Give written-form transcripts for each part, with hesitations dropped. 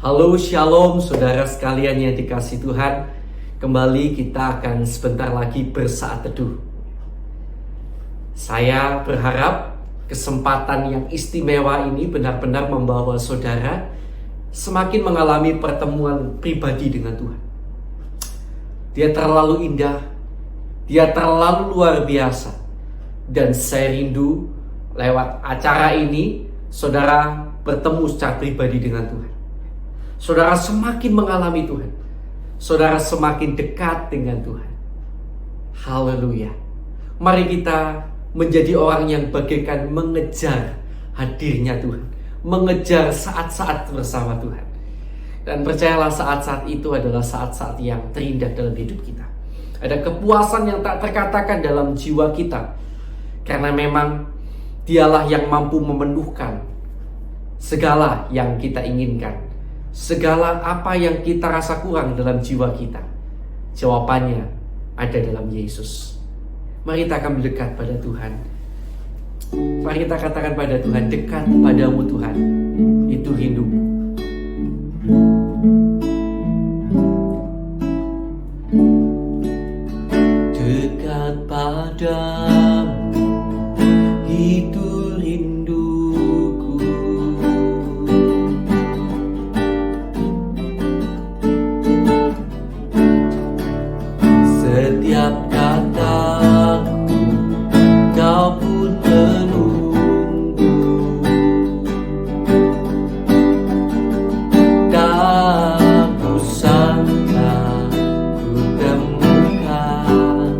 Halo Shalom saudara sekalian yang dikasihi Tuhan. Kembali kita akan sebentar lagi bersaat teduh. Saya berharap kesempatan yang istimewa ini benar-benar membawa saudara semakin mengalami pertemuan pribadi dengan Tuhan. Dia terlalu indah, dia terlalu luar biasa. Dan saya rindu lewat acara ini saudara bertemu secara pribadi dengan Tuhan. Saudara semakin mengalami Tuhan. Saudara semakin dekat dengan Tuhan. Haleluya. Mari kita menjadi orang yang bagaikan mengejar hadirnya Tuhan. Mengejar saat-saat bersama Tuhan. Dan percayalah saat-saat itu adalah saat-saat yang terindah dalam hidup kita. Ada kepuasan yang tak terkatakan dalam jiwa kita. Karena memang Dialah yang mampu memenuhkan segala yang kita inginkan. Segala apa yang kita rasa kurang dalam jiwa kita, jawabannya ada dalam Yesus. Mari kita akan mendekat pada Tuhan. Mari kita katakan pada Tuhan, dekat padamu Tuhan, itu rinduku. Dekat padamu, itu rinduku. Setiap kataku kau pun menunggu. Tak kusangka ku temukan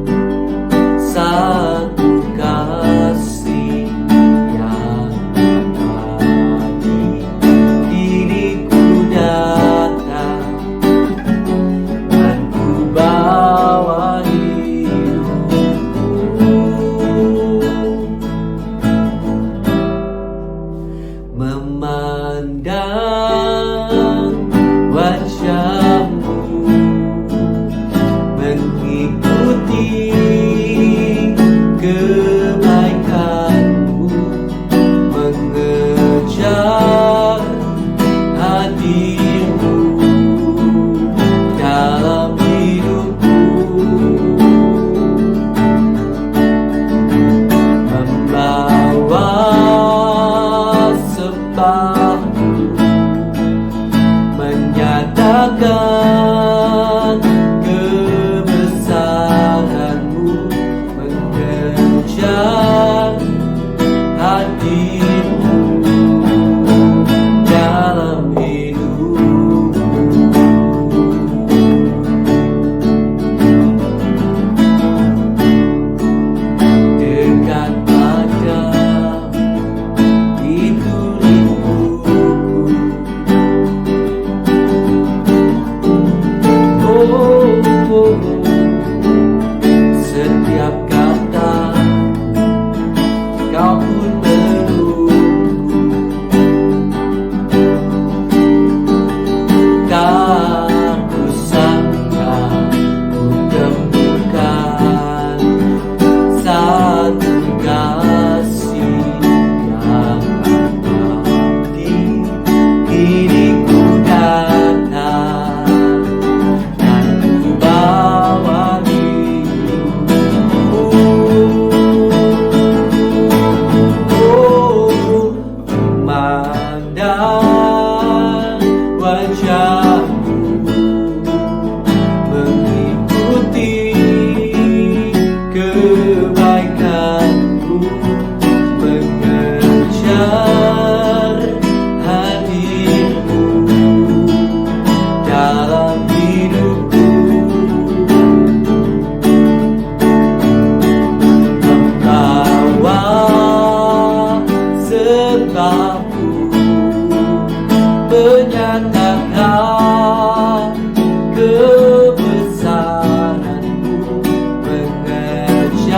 satu kasih yang abadi. Diriku datang dan ku bawa memandang wajahmu, mengikuti kebaikanmu, mengejar hadirmu dalam hidupku, membawa menyatakan kebesaranmu, mengejar hadirmu dalam hidupku. Dekat padamu, itu setiap kata kau pun menunggu. Tak kusangka ku temukan satu kasih yang abadi. Diriku datang dan ku bawa memandang wajahmu, mengikuti kebaikanmu, mengejar hadirmu dalam hidupku, membawa sebabku, menyatakan kebesaranmu, mengejar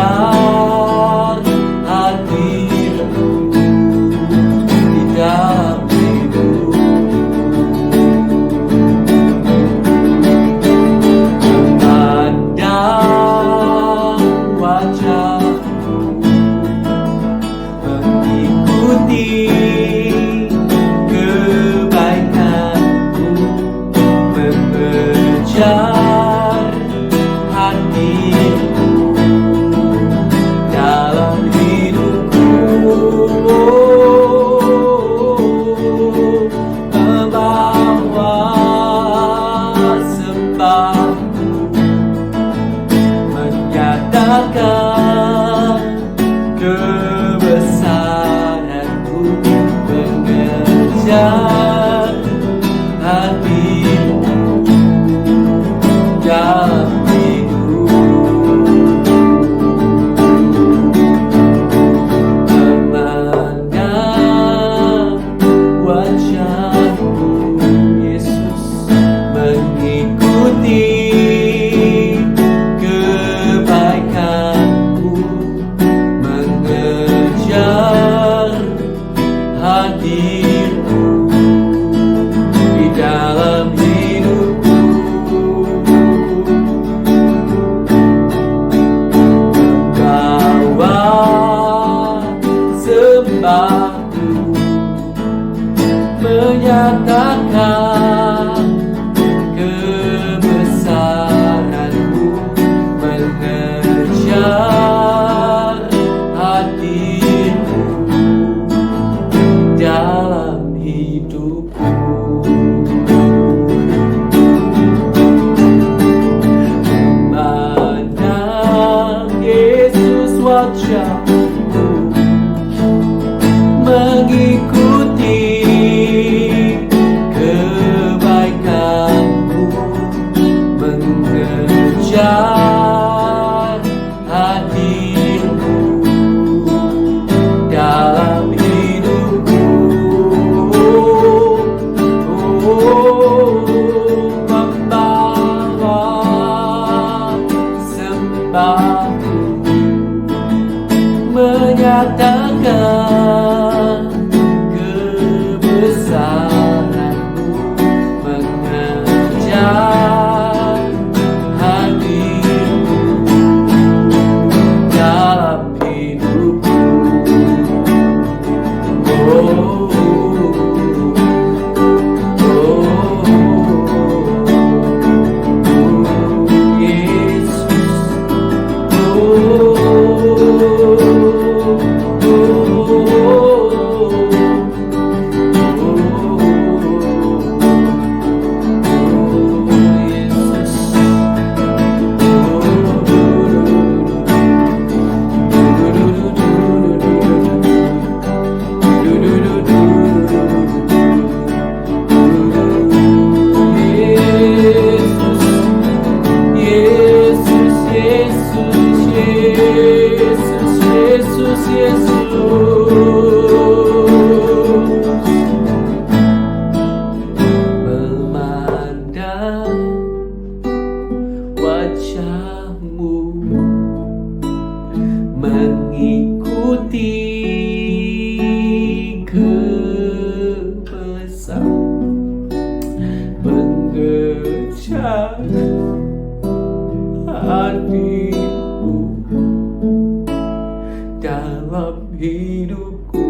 hadirmu di dalam hidupku, memandang wajahmu, mengikuti kebaikanmu, sembahku menyatakan kebesaranmu, mengejar hatimu dalam hidup, memandang wajahmu Yesus, mengikuti kebaikanmu, mengejar hadirmu di dalam hidupku, membawa sembahku, menyatakan kebesaranmu, mengejar hadirmu dalam hidupku, memandang Yesus wajahmu, mengikuti kebaikanmu, mengejar hadirmu dalam hidupku, membawa sembahku, menyatakan kebesaranmu, mengejar hadirmu dalam hidupku. Oh, Yesus, memandang wajahmu, mengikuti kebesaran, mengejar hatimu dalam hidupku,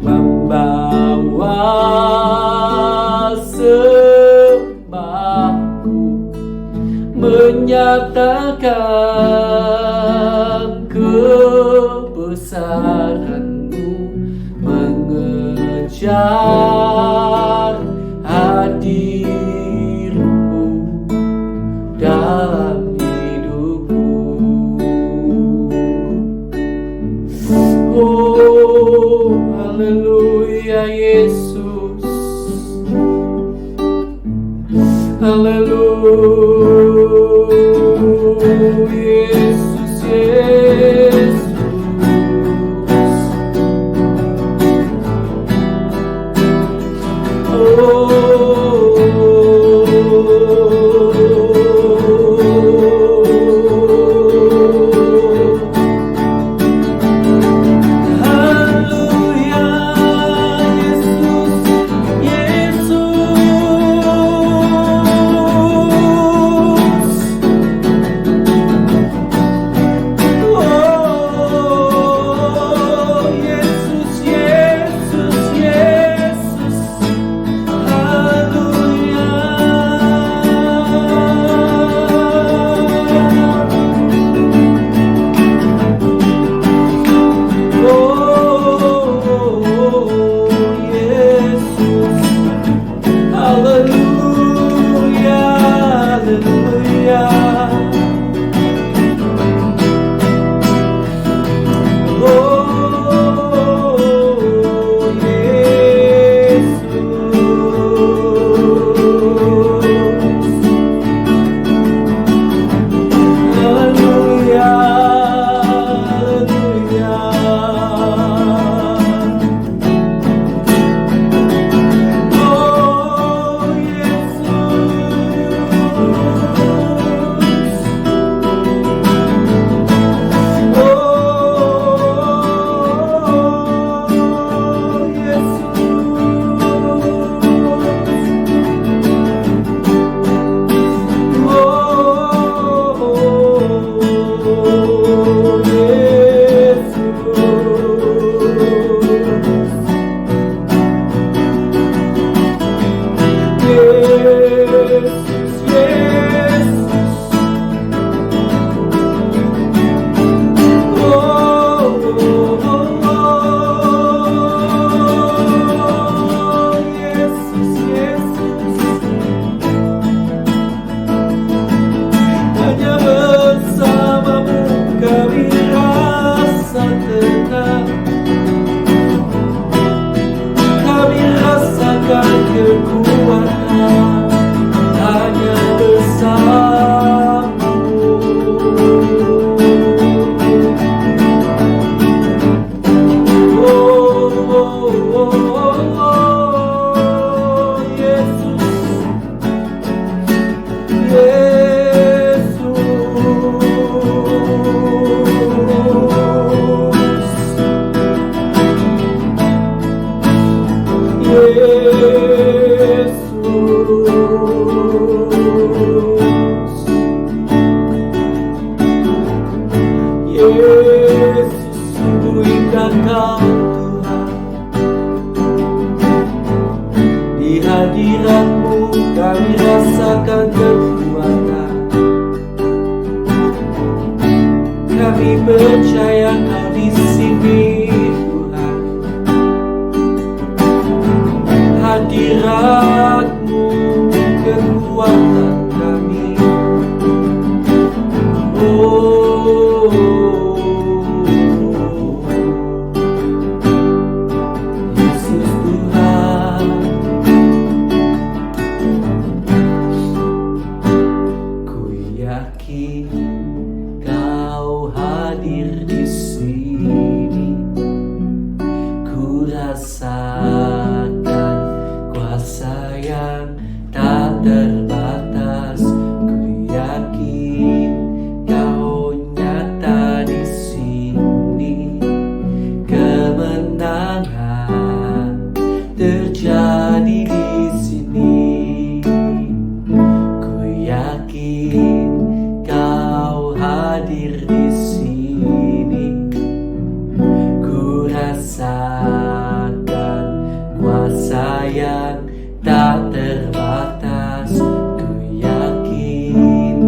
membawa sembahku, menyatakan kebesaranmu, mengejar hadirmu dalam hidupku. Oh, haleluya Yesus, haleluya Yesus, Yesus. Haleluya Yesus, rasakan kuasa yang tak terbatas. Ku yakin Kau nyata di sini. Kemenangan terjadi di sini. Ku yakin Kau hadir di sini. Ku rasakan kuasa yang tak terbatas. Ku yakin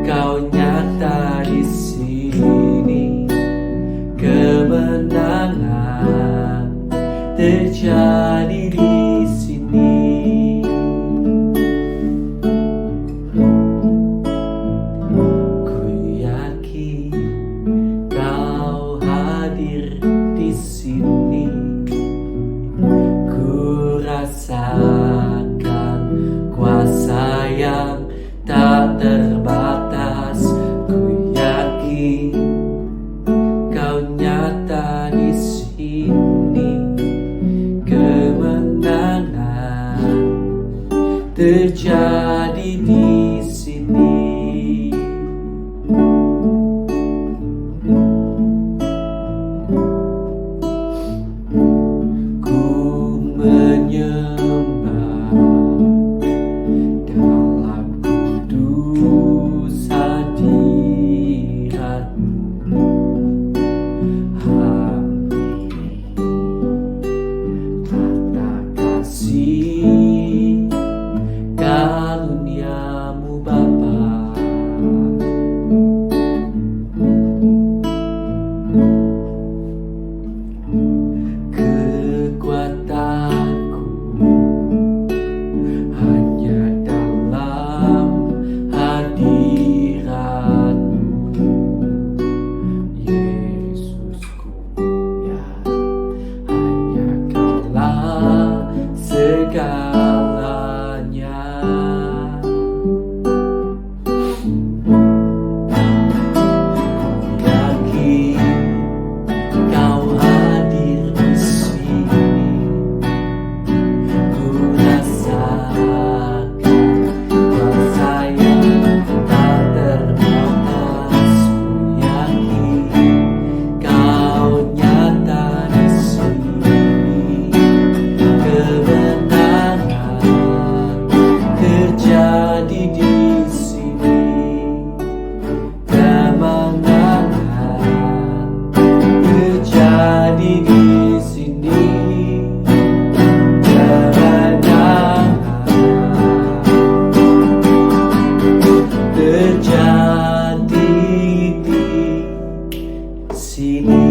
Kau nyata di sini. Kemenangan terjadi di sini. Ku yakin Kau hadir di sini. Ku rasakan kuasa yang tak terbatas. Ku yakin Kau nyata di sini. Kemenangan terjadi di sini. Ku menyembah dalam kudus hadirat-Mu. Hampiri tata kasih karunia-Mu Bapa. Kekuatanku hanya dalam hadirat-Mu, Yesusku, ya. Hanya Kaulah segalanya. Yakin Kau hadir di sini. Ku rasakan kuasa yang tak terbatas. Ku yakin Kau nyata di sini. Kemenangan terjadi di sini. Kemenangan terjadi di sini. Kemenangan terjadi di sini.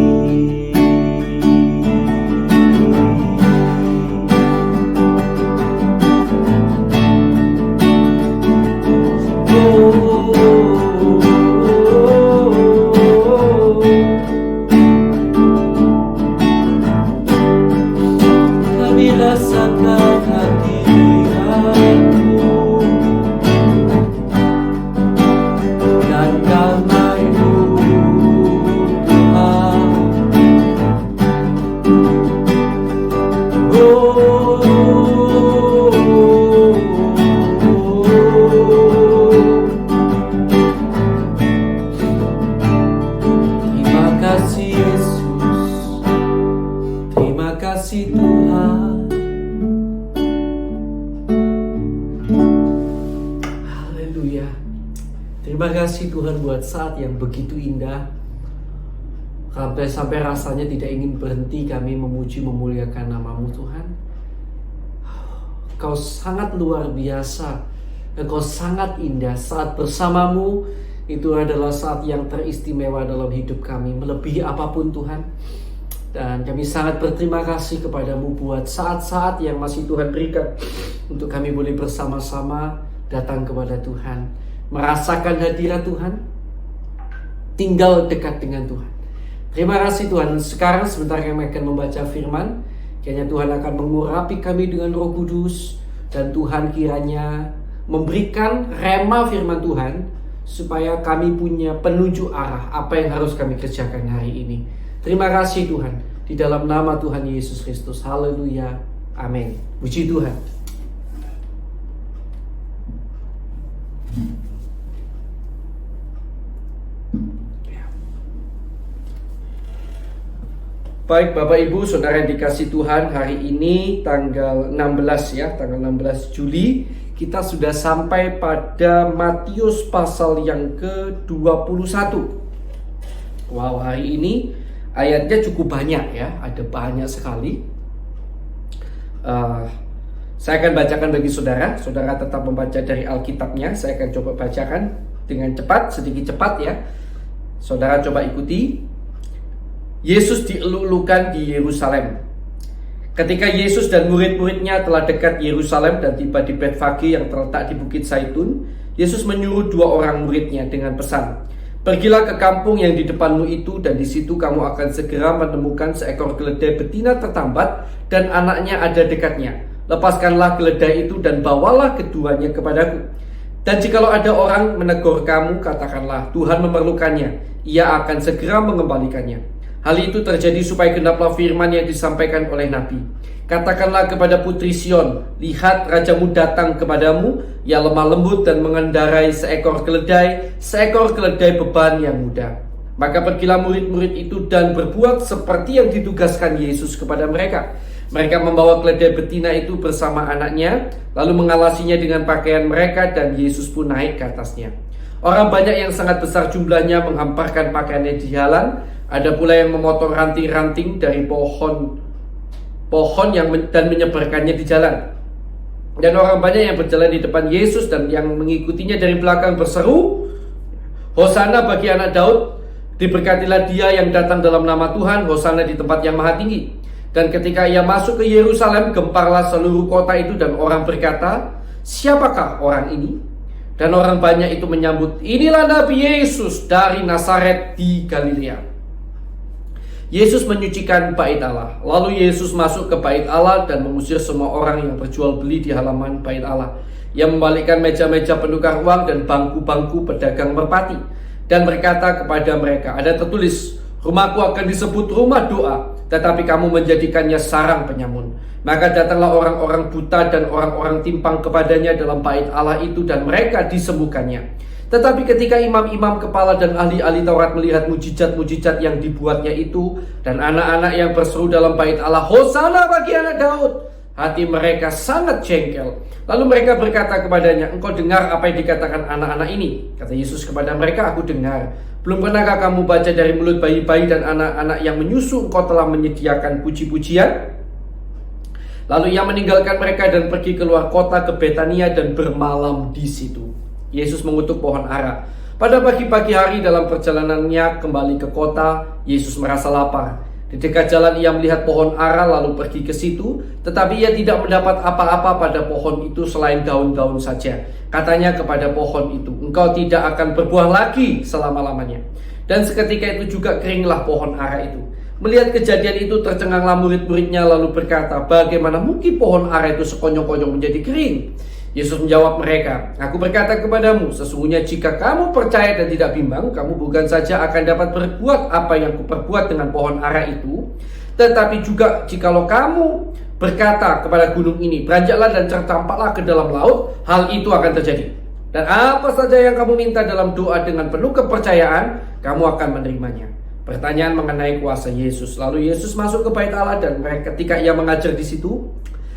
Kami rasakan hadirat-Mu dan damai-Mu, Tuhan. Terima kasih Yesus. Terima kasih Tuhan. Haleluya. Terima kasih Tuhan buat saat yang begitu indah. Sampai rasanya tidak ingin berhenti kami memuji memuliakan nama-Mu Tuhan. Kau sangat luar biasa. Engkau sangat indah. Saat bersama-Mu itu adalah saat yang teristimewa dalam hidup kami, melebihi apapun Tuhan. Dan kami sangat berterima kasih kepadamu buat saat-saat yang masih Tuhan berikan untuk kami boleh bersama-sama datang kepada Tuhan, merasakan hadirat Tuhan, tinggal dekat dengan Tuhan. Terima kasih Tuhan. Sekarang sebentar kami akan membaca firman. Kiranya Tuhan akan mengurapi kami dengan Roh Kudus, dan Tuhan kiranya memberikan rema firman Tuhan supaya kami punya penuju arah apa yang harus kami kerjakan hari ini. Terima kasih Tuhan. Di dalam nama Tuhan Yesus Kristus. Haleluya. Amin. Puji Tuhan. Baik Bapak Ibu, Saudara yang dikasih Tuhan, hari ini tanggal 16 ya, tanggal 16 Juli, kita sudah sampai pada Matius pasal yang ke-21. Wow, hari ini ayatnya cukup banyak ya, ada banyak sekali. Saya akan bacakan bagi saudara. Saudara tetap membaca dari Alkitabnya. Saya akan coba bacakan dengan cepat, sedikit cepat ya. Saudara coba ikuti. Yesus dielulukan di Yerusalem. Ketika Yesus dan murid-muridnya telah dekat Yerusalem dan tiba di Betfage yang terletak di Bukit Zaitun, Yesus menyuruh 2 orang muridnya dengan pesan, "Pergilah ke kampung yang di depanmu itu, dan di situ kamu akan segera menemukan seekor keledai betina tertambat dan anaknya ada dekatnya. Lepaskanlah keledai itu dan bawalah keduanya kepadaku. Dan jikalau ada orang menegur kamu, katakanlah, Tuhan memerlukannya, ia akan segera mengembalikannya." Hal itu terjadi supaya genaplah firman yang disampaikan oleh Nabi. "Katakanlah kepada putri Sion, lihat rajamu datang kepadamu, ia lemah lembut dan mengendarai seekor keledai beban yang mudah." Maka pergilah murid-murid itu dan berbuat seperti yang ditugaskan Yesus kepada mereka. Mereka membawa keledai betina itu bersama anaknya, lalu mengalasinya dengan pakaian mereka, dan Yesus pun naik ke atasnya. Orang banyak yang sangat besar jumlahnya menghamparkan pakaiannya di jalan. Ada pula yang memotong ranting-ranting dari pohon dan menyebarkannya di jalan. Dan orang banyak yang berjalan di depan Yesus dan yang mengikutinya dari belakang berseru, "Hosana bagi anak Daud, diberkatilah dia yang datang dalam nama Tuhan, Hosana di tempat yang maha tinggi." Dan ketika ia masuk ke Yerusalem, gemparlah seluruh kota itu, dan orang berkata, "Siapakah orang ini?" Dan orang banyak itu menyambut, "Inilah Nabi Yesus dari Nazaret di Galilea." Yesus menyucikan bait Allah. Lalu Yesus masuk ke bait Allah dan mengusir semua orang yang berjual beli di halaman bait Allah. Ia membalikkan meja-meja penukar uang dan bangku-bangku pedagang merpati, dan berkata kepada mereka, "Ada tertulis, rumahku akan disebut rumah doa, tetapi kamu menjadikannya sarang penyamun." Maka datanglah orang-orang buta dan orang-orang timpang kepadanya dalam bait Allah itu, dan mereka disembuhkannya. Tetapi ketika imam-imam kepala dan ahli-ahli Taurat melihat mujizat-mujizat yang dibuatnya itu, dan anak-anak yang berseru dalam bait Allah, "Hosana bagi anak Daud," hati mereka sangat jengkel. Lalu mereka berkata kepadanya, "Engkau dengar apa yang dikatakan anak-anak ini?" Kata Yesus kepada mereka, "Aku dengar. Belum pernahkah kamu baca dari mulut bayi-bayi dan anak-anak yang menyusu engkau telah menyediakan puji-pujian?" Lalu ia meninggalkan mereka dan pergi keluar kota ke Betania dan bermalam di situ. Yesus mengutuk pohon ara. Pada pagi-pagi hari dalam perjalanannya kembali ke kota, Yesus merasa lapar. Di dekat jalan ia melihat pohon ara lalu pergi ke situ, tetapi ia tidak mendapat apa-apa pada pohon itu selain daun-daun saja. Katanya kepada pohon itu, "Engkau tidak akan berbuah lagi selama-lamanya." Dan seketika itu juga keringlah pohon ara itu. Melihat kejadian itu tercenganglah murid-muridnya lalu berkata, "Bagaimana mungkin pohon ara itu sekonyong-konyong menjadi kering?" Yesus menjawab mereka, "Aku berkata kepadamu, sesungguhnya jika kamu percaya dan tidak bimbang, kamu bukan saja akan dapat berbuat apa yang kuperbuat dengan pohon ara itu, tetapi juga jikalau kamu berkata kepada gunung ini, beranjaklah dan tertampaklah ke dalam laut, hal itu akan terjadi. Dan apa saja yang kamu minta dalam doa dengan penuh kepercayaan, kamu akan menerimanya." Pertanyaan mengenai kuasa Yesus. Lalu Yesus masuk ke bait Allah, dan ketika ia mengajar di situ,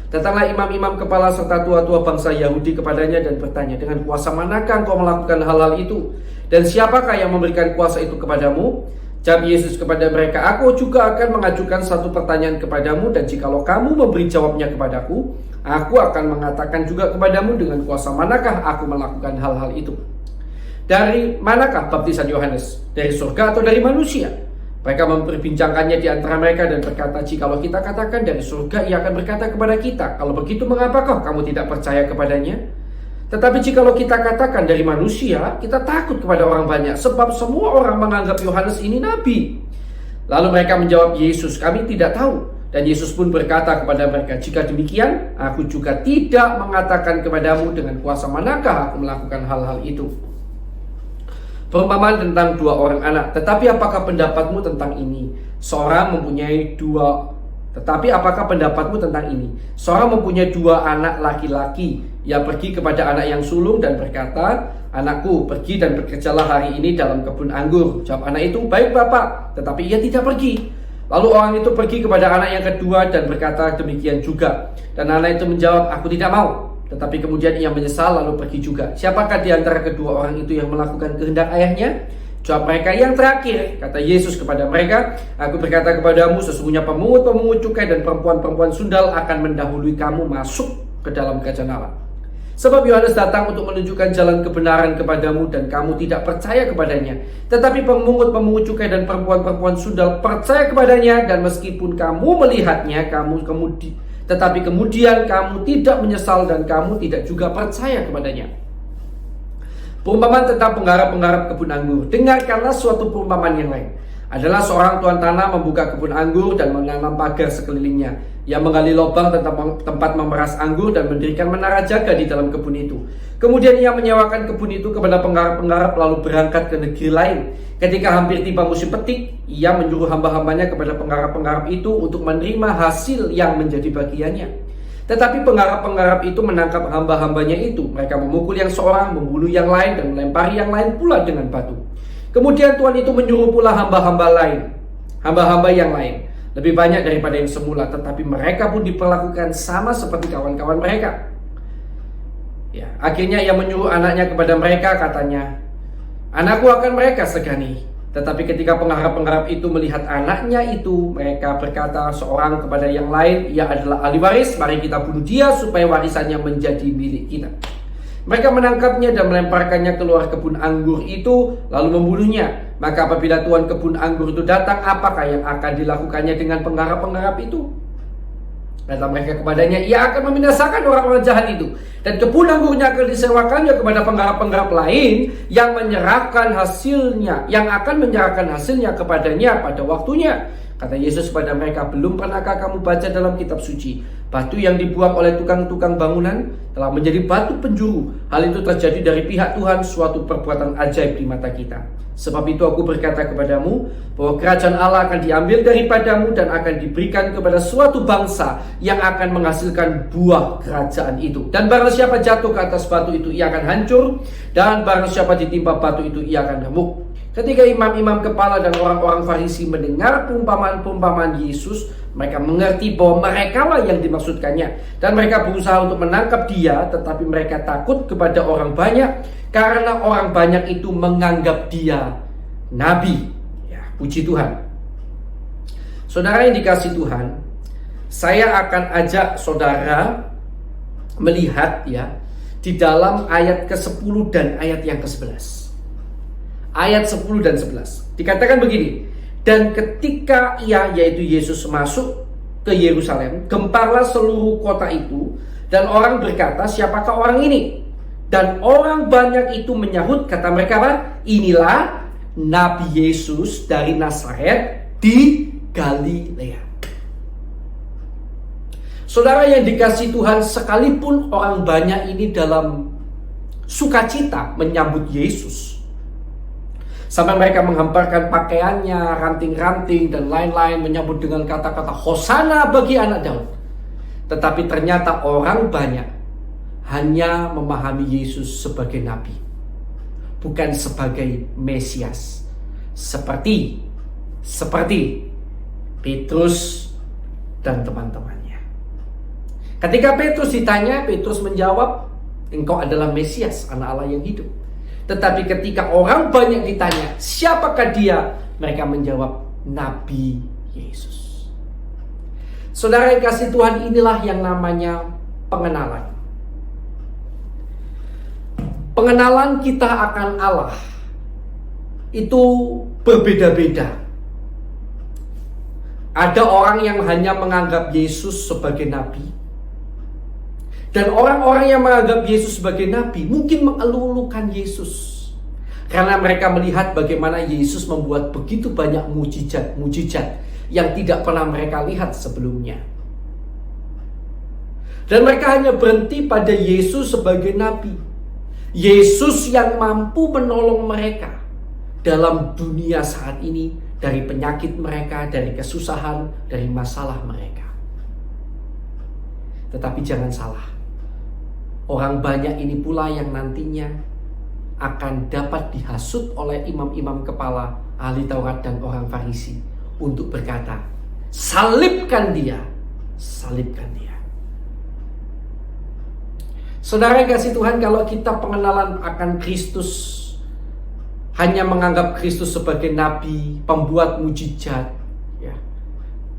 datanglah imam-imam kepala serta tua-tua bangsa Yahudi kepadanya dan bertanya, "Dengan kuasa manakah engkau melakukan hal-hal itu? Dan siapakah yang memberikan kuasa itu kepadamu?" Jawab Yesus kepada mereka, "Aku juga akan mengajukan satu pertanyaan kepadamu, dan jikalau kamu memberi jawabnya kepadaku, aku akan mengatakan juga kepadamu dengan kuasa manakah aku melakukan hal-hal itu. Dari manakah baptisan Yohanes? Dari surga atau dari manusia?" Mereka memperbincangkannya di antara mereka dan berkata, "Jikalau kita katakan dari surga, ia akan berkata kepada kita, 'Kalau begitu mengapakah kamu tidak percaya kepadanya?' Tetapi jikalau kita katakan dari manusia, kita takut kepada orang banyak, sebab semua orang menganggap Yohanes ini nabi." Lalu mereka menjawab Yesus, "Kami tidak tahu." Dan Yesus pun berkata kepada mereka, "Jika demikian, aku juga tidak mengatakan kepadamu dengan kuasa manakah aku melakukan hal-hal itu." Perumpamaan tentang 2 orang anak. "Tetapi apakah pendapatmu tentang ini? Seorang mempunyai dua, tetapi apakah pendapatmu tentang ini? Seorang mempunyai dua anak laki-laki. Ia pergi kepada anak yang sulung dan berkata, anakku, pergi dan bekerjalah hari ini dalam kebun anggur. Jawab anak itu, baik bapak. Tetapi ia tidak pergi. Lalu orang itu pergi kepada anak yang kedua dan berkata demikian juga. Dan anak itu menjawab, aku tidak mau. Tetapi kemudian ia menyesal lalu pergi juga. Siapakah di antara kedua orang itu yang melakukan kehendak ayahnya? Jawab mereka, yang terakhir. Kata Yesus kepada mereka, aku berkata kepadamu, sesungguhnya pemungut-pemungut cukai dan perempuan-perempuan sundal akan mendahului kamu masuk ke dalam kerajaan Allah. Sebab Yohanes datang untuk menunjukkan jalan kebenaran kepadamu dan kamu tidak percaya kepadanya. Tetapi pemungut-pemungut cukai dan perempuan-perempuan sundal percaya kepadanya, dan meskipun kamu melihatnya, tetapi kemudian kamu tidak menyesal dan kamu tidak juga percaya kepadanya. Perumpamaan tentang penggarap-penggarap kebun anggur. Dengarkanlah suatu perumpamaan yang lain. Adalah seorang tuan tanah membuka kebun anggur dan menanam pagar sekelilingnya. Ia menggali lubang tempat memeras anggur dan mendirikan menara jaga di dalam kebun itu. Kemudian ia menyewakan kebun itu kepada penggarap-penggarap lalu berangkat ke negeri lain. Ketika hampir tiba musim petik, ia menyuruh hamba-hambanya kepada penggarap-penggarap itu untuk menerima hasil yang menjadi bagiannya. Tetapi penggarap-penggarap itu menangkap hamba-hambanya itu. Mereka memukul yang seorang, membunuh yang lain, dan melempari yang lain pula dengan batu. Kemudian Tuhan itu menyuruh pula hamba-hamba yang lain. Lebih banyak daripada yang semula. Tetapi mereka pun diperlakukan sama seperti kawan-kawan mereka. Ya, akhirnya ia menyuruh anaknya kepada mereka, katanya, anakku akan mereka segani. Tetapi ketika penggarap-penggarap itu melihat anaknya itu, mereka berkata seorang kepada yang lain, ia adalah ahli waris, mari kita bunuh dia supaya warisannya menjadi milik kita. Mereka menangkapnya dan melemparkannya keluar kebun anggur itu, lalu membunuhnya. Maka apabila tuan kebun anggur itu datang, apakah yang akan dilakukannya dengan penggarap-penggarap itu? Kata mereka kepadanya, ia akan membinasakan orang-orang jahat itu, dan kebun anggurnya akan disewakannya kepada penggarap-penggarap lain yang akan menyerahkan hasilnya kepadanya pada waktunya. Kata Yesus kepada mereka, belum pernahkah kamu baca dalam kitab suci, batu yang dibuang oleh tukang-tukang bangunan telah menjadi batu penjuru. Hal itu terjadi dari pihak Tuhan, suatu perbuatan ajaib di mata kita. Sebab itu aku berkata kepadamu, bahwa kerajaan Allah akan diambil daripadamu dan akan diberikan kepada suatu bangsa yang akan menghasilkan buah kerajaan itu. Dan barang siapa jatuh ke atas batu itu, ia akan hancur, dan barang siapa ditimpa batu itu, ia akan remuk. Ketika imam-imam kepala dan orang-orang Farisi mendengar perumpamaan-perumpamaan Yesus, mereka mengerti bahwa merekalah yang dimaksudkannya. Dan mereka berusaha untuk menangkap dia, tetapi mereka takut kepada orang banyak, karena orang banyak itu menganggap dia nabi. Ya, puji Tuhan. Saudara yang dikasihi Tuhan, saya akan ajak saudara melihat ya di dalam ayat ke-10 dan ayat yang ke-11. Ayat 10 dan 11 dikatakan begini, dan ketika ia, yaitu Yesus, masuk ke Yerusalem, gemparlah seluruh kota itu, dan orang berkata, siapakah orang ini? Dan orang banyak itu menyahut, kata mereka apa? Inilah Nabi Yesus dari Nazaret di Galilea. Saudara yang dikasihi Tuhan, sekalipun orang banyak ini dalam sukacita menyambut Yesus, sampai mereka menghamparkan pakaiannya, ranting-ranting dan lain-lain, menyambut dengan kata-kata Hosana bagi anak Daud. Tetapi ternyata orang banyak hanya memahami Yesus sebagai nabi, bukan sebagai Mesias. Seperti Petrus dan teman-temannya. Ketika Petrus ditanya, Petrus menjawab, engkau adalah Mesias, anak Allah yang hidup. Tetapi ketika orang banyak ditanya, siapakah dia? Mereka menjawab, Nabi Yesus. Saudara yang kasih Tuhan, inilah yang namanya pengenalan. Pengenalan kita akan Allah itu berbeda-beda. Ada orang yang hanya menganggap Yesus sebagai nabi, dan orang-orang yang menganggap Yesus sebagai nabi mungkin mengeluh-elukan Yesus, karena mereka melihat bagaimana Yesus membuat begitu banyak mujizat yang tidak pernah mereka lihat sebelumnya. Dan mereka hanya berhenti pada Yesus sebagai nabi, Yesus yang mampu menolong mereka dalam dunia saat ini dari penyakit mereka, dari kesusahan, dari masalah mereka. Tetapi jangan salah, orang banyak ini pula yang nantinya akan dapat dihasut oleh imam-imam kepala, ahli Taurat dan orang Farisi untuk berkata, salibkan dia, salibkan dia. Saudara yang kasih Tuhan, kalau kita pengenalan akan Kristus hanya menganggap Kristus sebagai nabi, pembuat mujizat, ya,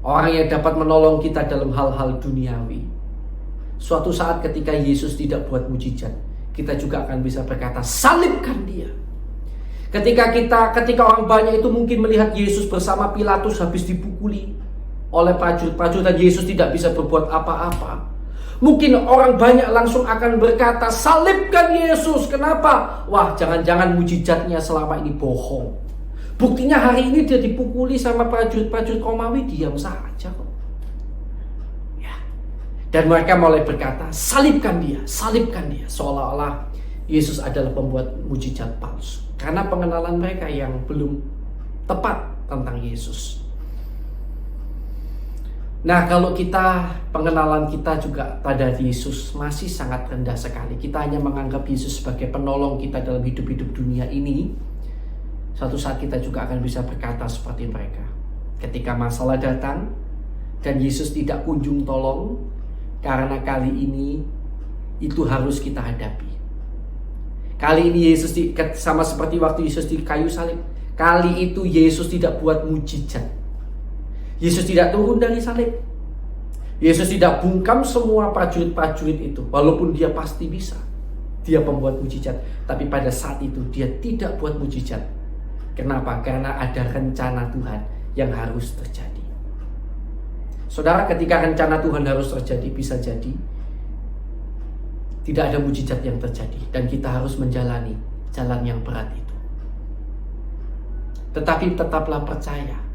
orang yang dapat menolong kita dalam hal-hal duniawi, suatu saat ketika Yesus tidak buat mujizat, kita juga akan bisa berkata, salibkan dia. Ketika orang banyak itu mungkin melihat Yesus bersama Pilatus habis dipukuli oleh prajurit-prajurit dan Yesus tidak bisa berbuat apa-apa, mungkin orang banyak langsung akan berkata, salibkan Yesus. Kenapa? Wah, jangan-jangan mujizatnya selama ini bohong. Buktinya hari ini dia dipukuli sama prajurit-prajurit Romawi, diam saja kok. Ya. Dan mereka mulai berkata, salibkan dia, salibkan dia. Seolah-olah Yesus adalah pembuat mujizat palsu. Karena pengenalan mereka yang belum tepat tentang Yesus. Nah, kalau pengenalan kita juga pada Yesus masih sangat rendah sekali. Kita hanya menganggap Yesus sebagai penolong kita dalam hidup-hidup dunia ini. Suatu saat kita juga akan bisa berkata seperti mereka. Ketika masalah datang dan Yesus tidak kunjung tolong, karena kali ini itu harus kita hadapi. Kali ini Yesus sama seperti waktu Yesus di kayu salib. Kali itu Yesus tidak buat mujizat. Yesus tidak turun dari salib. Yesus tidak bungkam semua prajurit-prajurit itu. Walaupun dia pasti bisa. Dia pembuat mujizat. Tapi pada saat itu dia tidak buat mujizat. Kenapa? Karena ada rencana Tuhan yang harus terjadi. Saudara, ketika rencana Tuhan harus terjadi, bisa jadi tidak ada mujizat yang terjadi. Dan kita harus menjalani jalan yang berat itu. Tetapi tetaplah percaya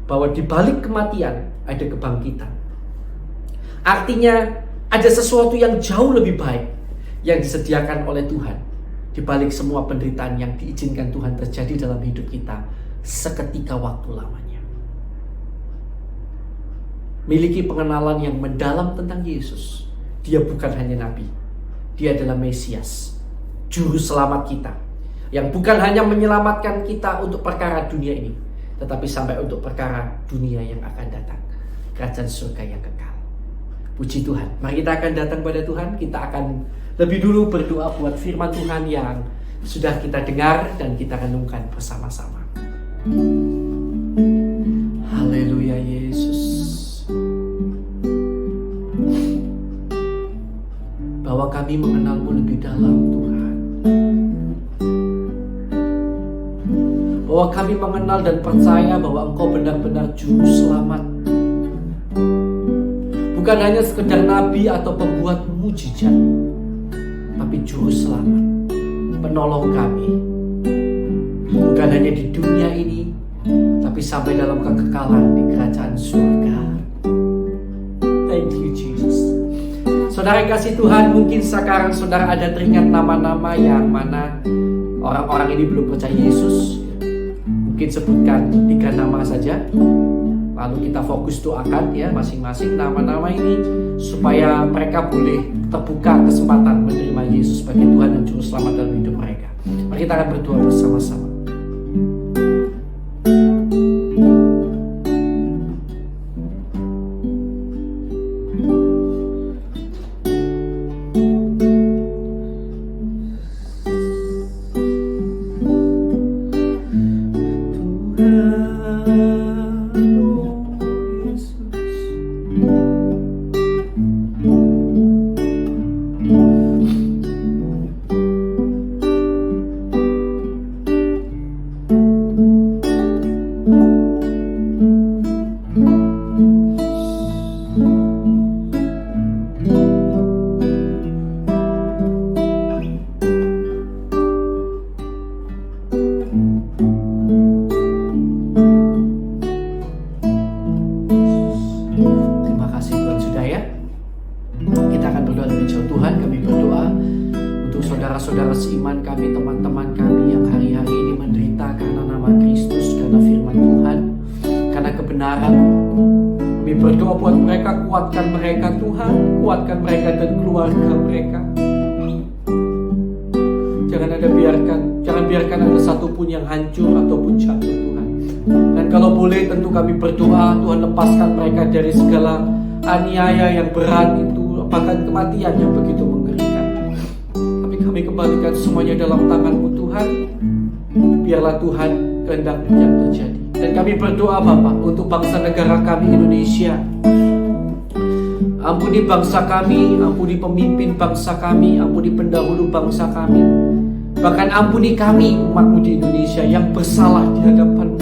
bahwa di balik kematian ada kebangkitan. Artinya ada sesuatu yang jauh lebih baik yang disediakan oleh Tuhan di balik semua penderitaan yang diizinkan Tuhan terjadi dalam hidup kita seketika waktu lamanya. Miliki pengenalan yang mendalam tentang Yesus. Dia bukan hanya nabi. Dia adalah Mesias, juru selamat kita, yang bukan hanya menyelamatkan kita untuk perkara dunia ini, tetapi sampai untuk perkara dunia yang akan datang, kerajaan surga yang kekal. Puji Tuhan. Mari kita akan datang pada Tuhan. Kita akan lebih dulu berdoa buat firman Tuhan yang sudah kita dengar dan kita renungkan bersama-sama. Haleluya Yesus. Bahwa kami mengenal-Mu lebih dalam Tuhan. Bahwa kami mengenal dan percaya bahwa Engkau benar-benar juru selamat. Bukan hanya sekedar nabi atau pembuat mujizat, tapi juru selamat, penolong kami. Bukan hanya di dunia ini, tapi sampai dalam kekekalan di kerajaan surga. Thank you Jesus. Saudara yang kasih Tuhan, mungkin sekarang saudara ada teringat nama-nama yang mana orang-orang ini belum percaya Yesus. Mungkin sebutkan 3 nama saja. Lalu kita fokus doakan ya masing-masing nama-nama ini supaya mereka boleh terbuka kesempatan menerima Yesus sebagai Tuhan dan Juru Selamat dalam hidup mereka. Mari kita akan berdoa bersama-sama. Saudara-saudara seiman kami, teman-teman kami yang hari-hari ini menderita karena nama Kristus, karena firman kebenaran. Kami berdoa buat mereka, kuatkan mereka Tuhan, kuatkan mereka dan keluarga mereka. Jangan biarkan ada satupun yang hancur ataupun jatuh Tuhan. Dan kalau boleh tentu kami berdoa, Tuhan lepaskan mereka dari segala aniaya yang berat itu, bahkan kematian yang begitu mengerikan. Tapi kami kembalikan semuanya dalam tangan-Mu Tuhan. Biarlah Tuhan kehendak-Mu yang terjadi. Dan kami berdoa Bapa untuk bangsa negara kami Indonesia. Ampuni bangsa kami, ampuni pemimpin bangsa kami, ampuni pendahulu bangsa kami. Bahkan ampuni kami umat-Mu di Indonesia yang bersalah di hadapan-Mu.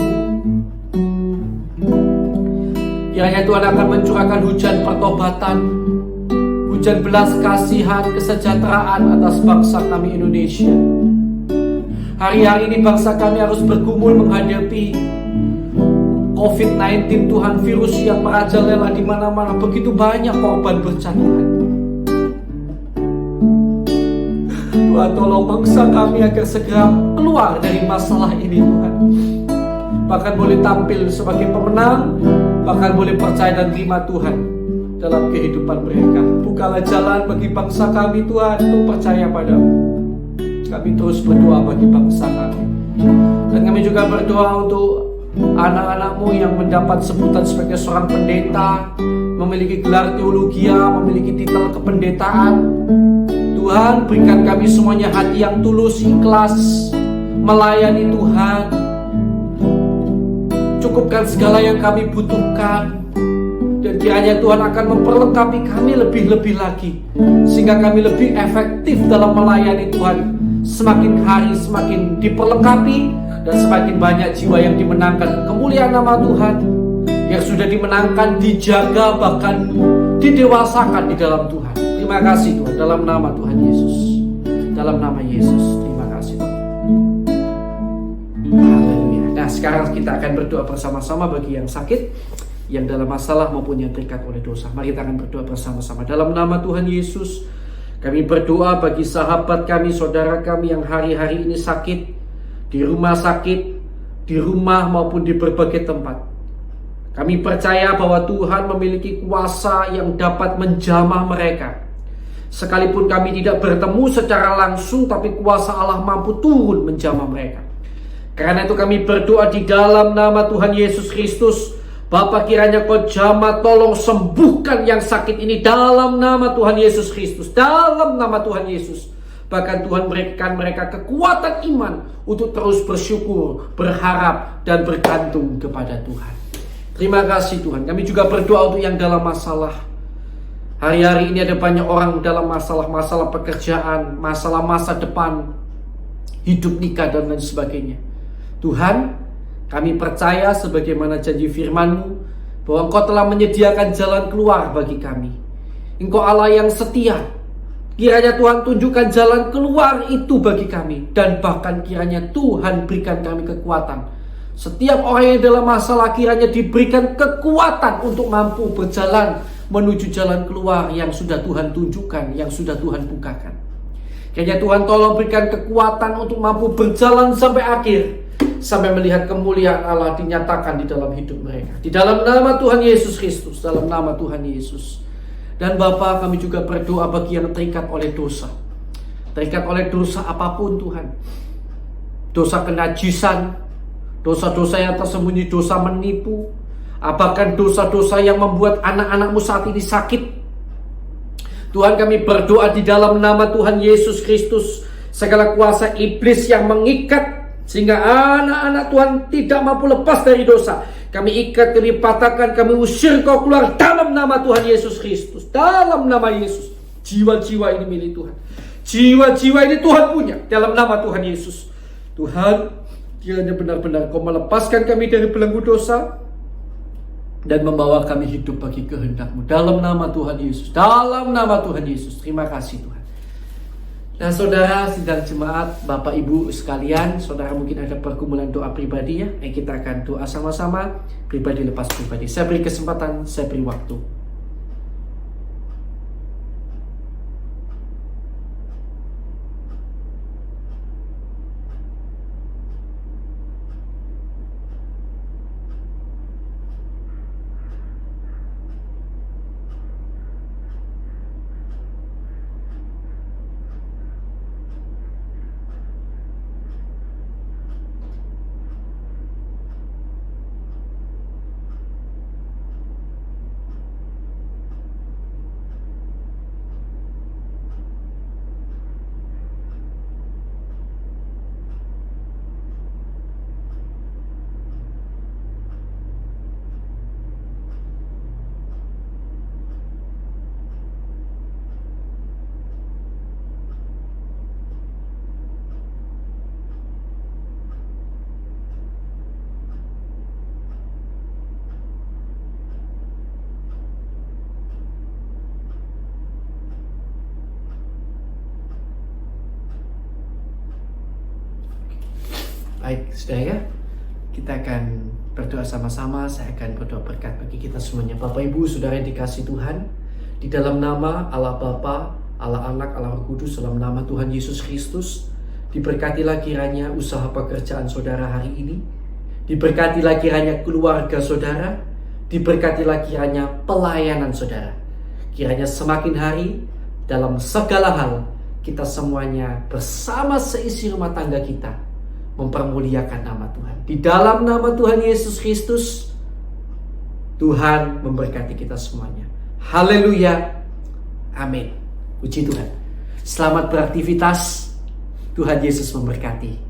Kiranya Tuhan akan mencurahkan hujan pertobatan, hujan belas kasihan, kesejahteraan atas bangsa kami Indonesia. Hari-hari ini bangsa kami harus bergumul menghadapi COVID-19 Tuhan, virus yang merajalela di mana-mana, begitu banyak korban berjatuhan. Tuhan tolong bangsa kami agar segera keluar dari masalah ini Tuhan. Bahkan boleh tampil sebagai pemenang, bahkan boleh percaya dan terima Tuhan dalam kehidupan mereka. Bukalah jalan bagi bangsa kami Tuhan untuk percaya Padamu. Kami terus berdoa bagi bangsa kami. Dan kami juga berdoa untuk anak-anak-Mu yang mendapat sebutan sebagai seorang pendeta, memiliki gelar teologia, memiliki titel kependetaan. Tuhan, berikan kami semuanya hati yang tulus, ikhlas, melayani Tuhan. Cukupkan segala yang kami butuhkan. Dan kiranya Tuhan akan memperlengkapi kami lebih-lebih lagi, sehingga kami lebih efektif dalam melayani Tuhan. Semakin hari semakin diperlengkapi, dan semakin banyak jiwa yang dimenangkan. Kemuliaan nama Tuhan yang sudah dimenangkan, dijaga, bahkan didewasakan di dalam Tuhan. Terima kasih Tuhan, dalam nama Tuhan Yesus. Dalam nama Yesus, terima kasih Tuhan. Haleluya. Nah, sekarang kita akan berdoa bersama-sama bagi yang sakit, yang dalam masalah maupun yang terikat oleh dosa. Mari kita akan berdoa bersama-sama. Dalam nama Tuhan Yesus, kami berdoa bagi sahabat kami, saudara kami yang hari-hari ini sakit, di rumah sakit, di rumah maupun di berbagai tempat. Kami percaya bahwa Tuhan memiliki kuasa yang dapat menjamah mereka. Sekalipun kami tidak bertemu secara langsung, tapi kuasa Allah mampu turun menjamah mereka. Karena itu kami berdoa di dalam nama Tuhan Yesus Kristus. Bapa, kiranya Kau jamah, tolong sembuhkan yang sakit ini dalam nama Tuhan Yesus Kristus. Dalam nama Tuhan Yesus. Bahkan Tuhan berikan mereka kekuatan iman untuk terus bersyukur, berharap, dan bergantung kepada Tuhan. Terima kasih Tuhan. Kami juga berdoa untuk yang dalam masalah. Hari-hari ini ada banyak orang dalam masalah-masalah pekerjaan, masalah masa depan, hidup nikah, dan lain sebagainya. Tuhan, kami percaya sebagaimana janji firman-Mu bahwa Engkau telah menyediakan jalan keluar bagi kami. Engkau Allah yang setia. Kiranya Tuhan tunjukkan jalan keluar itu bagi kami. Dan bahkan kiranya Tuhan berikan kami kekuatan. Setiap orang yang dalam masalah kiranya diberikan kekuatan untuk mampu berjalan menuju jalan keluar yang sudah Tuhan tunjukkan, yang sudah Tuhan bukakan. Kiranya Tuhan tolong berikan kekuatan untuk mampu berjalan sampai akhir, sampai melihat kemuliaan Allah dinyatakan di dalam hidup mereka. Di dalam nama Tuhan Yesus Kristus, dalam nama Tuhan Yesus. Dan Bapa, kami juga berdoa bagi yang terikat oleh dosa. Terikat oleh dosa apapun Tuhan. Dosa kenajisan, dosa-dosa yang tersembunyi, dosa menipu, bahkan dosa-dosa yang membuat anak-anak-Mu saat ini sakit. Tuhan, kami berdoa di dalam nama Tuhan Yesus Kristus, segala kuasa iblis yang mengikat sehingga anak-anak Tuhan tidak mampu lepas dari dosa, kami ikat, kami patahkan, kami usir Kau keluar dalam nama Tuhan Yesus Kristus. Dalam nama Yesus. Jiwa-jiwa ini milik Tuhan. Jiwa-jiwa ini Tuhan punya dalam nama Tuhan Yesus. Tuhan, kiranya benar-benar Kau melepaskan kami dari belenggu dosa dan membawa kami hidup bagi kehendak-Mu dalam nama Tuhan Yesus. Dalam nama Tuhan Yesus. Terima kasih Tuhan. Nah saudara, sidang jemaat, Bapak Ibu sekalian, saudara mungkin ada pergumulan doa pribadi ya. Kita akan doa sama-sama, pribadi lepas pribadi. Saya beri kesempatan, saya beri waktu. Baik, saudara ya, kita akan berdoa sama-sama. Saya akan berdoa berkat bagi kita semuanya. Bapak Ibu, saudara yang dikasih Tuhan, di dalam nama Allah Bapa, Allah Anak, Allah Roh Kudus, dalam nama Tuhan Yesus Kristus, diberkatilah kiranya usaha pekerjaan saudara hari ini, diberkatilah kiranya keluarga saudara, diberkatilah kiranya pelayanan saudara. Kiranya semakin hari dalam segala hal kita semuanya bersama seisi rumah tangga kita mempermuliakan nama Tuhan. Di dalam nama Tuhan Yesus Kristus, Tuhan memberkati kita semuanya. Haleluya. Amin. Puji Tuhan. Selamat beraktivitas. Tuhan Yesus memberkati.